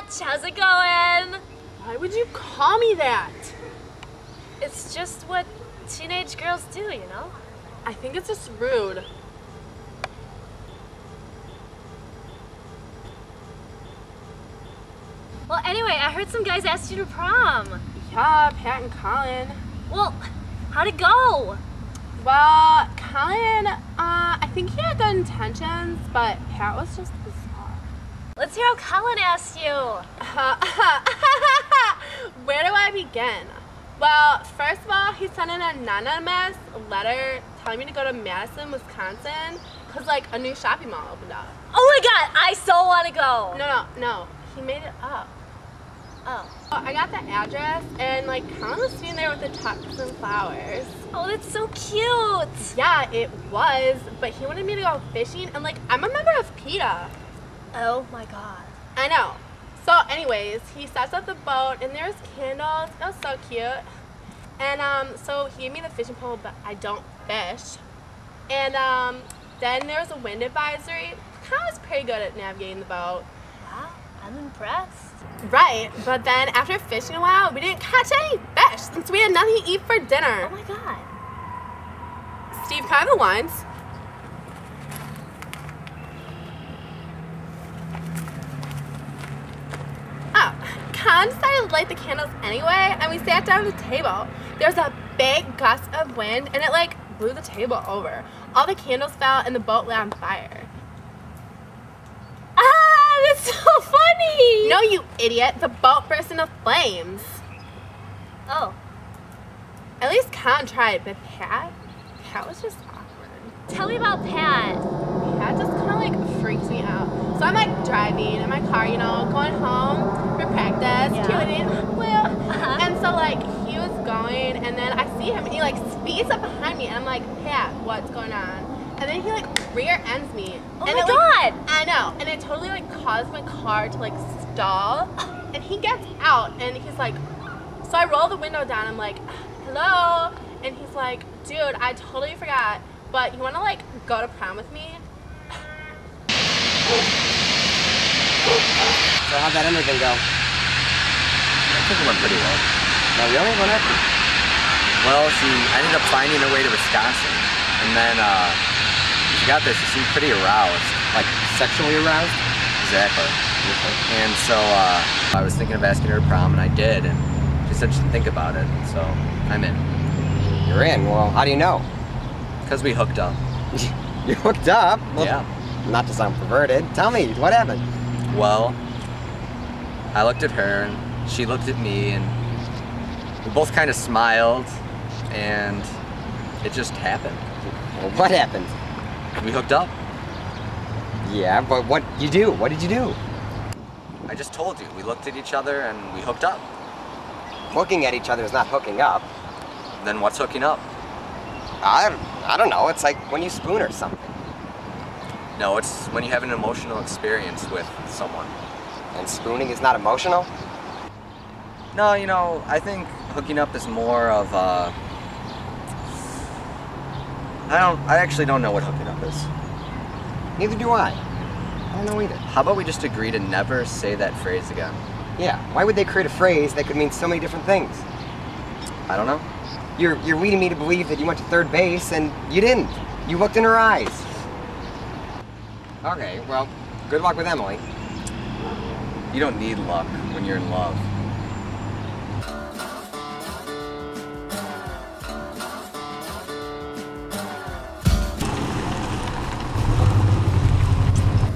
Bitch, how's it going? Why would you call me that? It's just what teenage girls do, you know? I think it's just rude. Well, anyway, I heard some guys asked you to prom. Yeah, Pat and Colin. Well, how'd it go? Well, Colin, I think he had good intentions, but Pat was just bizarre. Let's hear how Colin asked you. Where do I begin? Well, first of all, he sent an anonymous letter telling me to go to Madison, Wisconsin, because, like, a new shopping mall opened up. Oh my god, I so want to go. No. He made it up. Oh. I got the address, and, like, Colin was sitting there with the tux and flowers. Oh, that's so cute. Yeah, it was, but he wanted me to go fishing, and, like, I'm a member of PETA. Oh my god. I know. So anyways, he sets up the boat and there's candles. It was so cute. And so he gave me the fishing pole, but I don't fish. And then there was a wind advisory. I was pretty good at navigating the boat. Wow, I'm impressed. Right, but then after fishing a while, we didn't catch any fish since we had nothing to eat for dinner. Oh my god. Steve, can I have the lines? Colin decided to light the candles anyway, and we sat down at the table. There was a big gust of wind, and it, like, blew the table over. All the candles fell, and the boat lit on fire. Ah, that's so funny! No, you idiot. The boat burst into flames. Oh. At least Colin tried, but Pat was just awkward. Tell me about Pat. Pat just kind of, like, freaks me out. So I'm, like, driving in my car, you know, going home for practice, cheerleading, and so, like, he was going, and then I see him, and he, like, speeds up behind me, and I'm like, Pat, what's going on? And then he, like, rear ends me. Oh and my it, god! Like, I know, and it totally, like, caused my car to, like, stall, and he gets out, and he's like, so I roll the window down, I'm like, hello, and he's like, dude, I totally forgot, but you want to, like, go to prom with me? So how'd that interview go? I think it went pretty well. No, really? What happened? Well, she ended up finding her way to Wisconsin, and then she got there. She seemed pretty aroused. Like sexually aroused? Exactly. And so I was thinking of asking her to prom, and I did, and she said she'd think about it, so I'm in. You're in? Well, how do you know? Because we hooked up. You hooked up? Well, yeah. Not to sound perverted. Tell me, what happened? Well, I looked at her, and she looked at me, and we both kind of smiled, and it just happened. Well, what happened? We hooked up. Yeah, but what you do? What did you do? I just told you. We looked at each other, and we hooked up. Looking at each other is not hooking up. Then what's hooking up? I don't know. It's like when you spoon or something. No, it's when you have an emotional experience with someone. And spooning is not emotional? No, you know, I think hooking up is more of I actually don't know what hooking up is. Neither do I. I don't know either. How about we just agree to never say that phrase again? Yeah, why would they create a phrase that could mean so many different things? I don't know. You're leading me to believe that you went to third base, and you didn't. You looked in her eyes. Okay, well, good luck with Emily. You don't need luck when you're in love.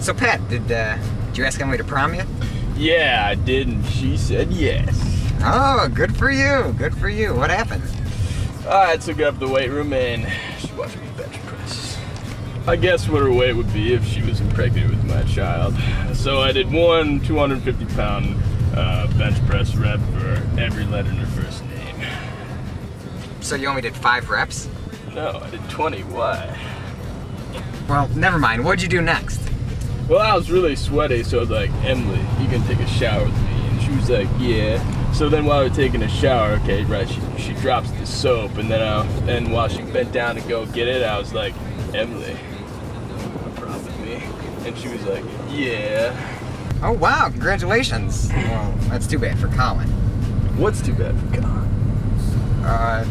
So, Pat, did you ask Emily to prom yet? Yeah, I did, and she said yes. Oh, good for you. Good for you. What happened? I took her up to the weight room, and she watched me bench press. I guessed what her weight would be if she was impregnated with my child. So I did one 250-pound bench press rep for every letter in her first name. So you only did 5 reps? No, I did 20. Why? Well, never mind. What'd you do next? Well, I was really sweaty, so I was like, Emily, you can take a shower with me? And she was like, yeah. So then while we were taking a shower, okay, right, she drops the soap, and then while she bent down to go get it, I was like, Emily, you wanna prom with me? And she was like, yeah. Oh wow, congratulations. Well, that's too bad for Colin. What's too bad for Colin?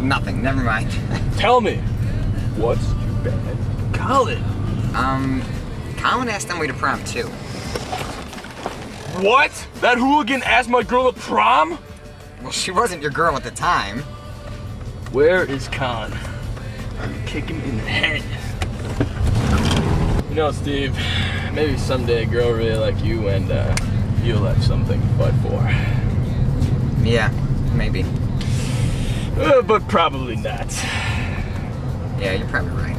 Nothing, never mind. Tell me, what's too bad for Colin? Colin asked Emily to prom too. What? That hooligan asked my girl to prom? Well, she wasn't your girl at the time. Where is Colin? I'm kicking him in the head. You know, Steve, maybe someday a girl really like you and you'll have something to fight for. Yeah, maybe. But probably not. Yeah, you're probably right.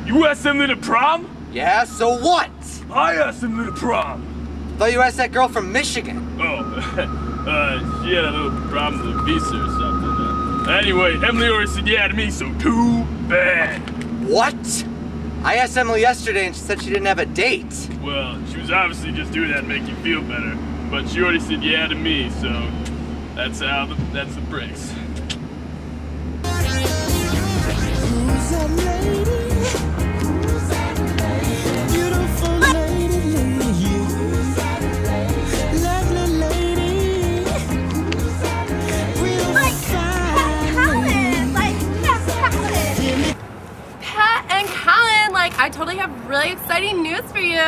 You asked Emily to prom? Yeah, so what? I asked Emily to prom. Thought you asked that girl from Michigan. Oh, she had a little problem with a visa or something. Anyway, Emily already said yeah to me, so too bad. What? I asked Emily yesterday and she said she didn't have a date. Well, she was obviously just doing that to make you feel better. But she already said yeah to me, so that's the breaks. Who's that lady? Who's that lady? Beautiful lady, Who's that lady? Lovely lady. Who's that lady? Real fine. Pat and Colin, like, I totally have really exciting news for you.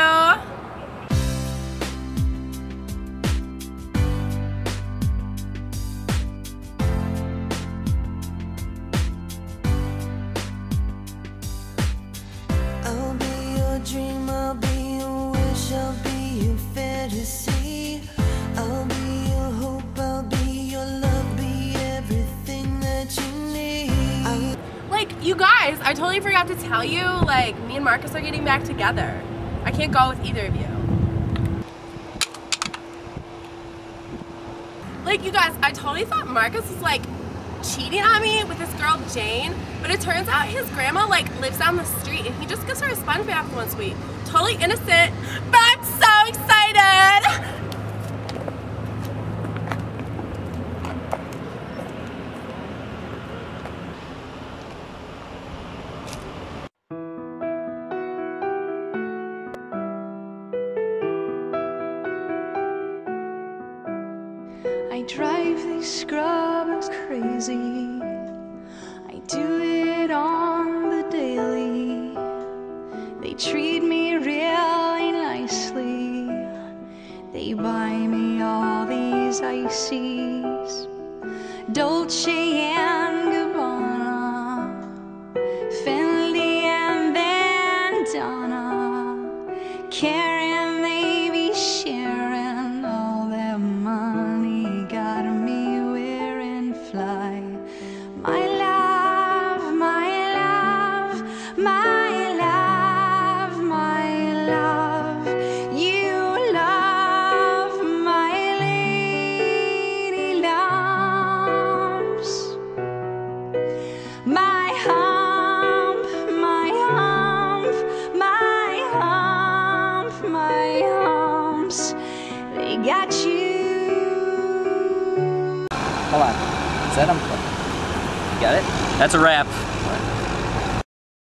I'll be your dream, I'll be your wish, I'll be your fantasy. I'll be your hope, I'll be your love, be everything that you need. Like, you guys, I totally forgot to tell you, like, me and Marcus are getting back together. I can't go with either of you. Like, you guys, I totally thought Marcus was, like, cheating on me with this girl, Jane, but it turns out his grandma, like, lives down the street, and he just gives her a sponge bath once a week. Totally innocent, but I'm so excited! I drive these scrubbers crazy. I do it on the daily. They treat me really nicely. They buy me all these ices, Dolce and Gabbana, Fendi and bandana. Karen, they be sharing all their money, got me wearing fly. My love, my love, my love, my love. You love my lady loves. My hump, my hump, my hump, my humps. They got you. Hold on. Is that unplugged? You got it? That's a wrap.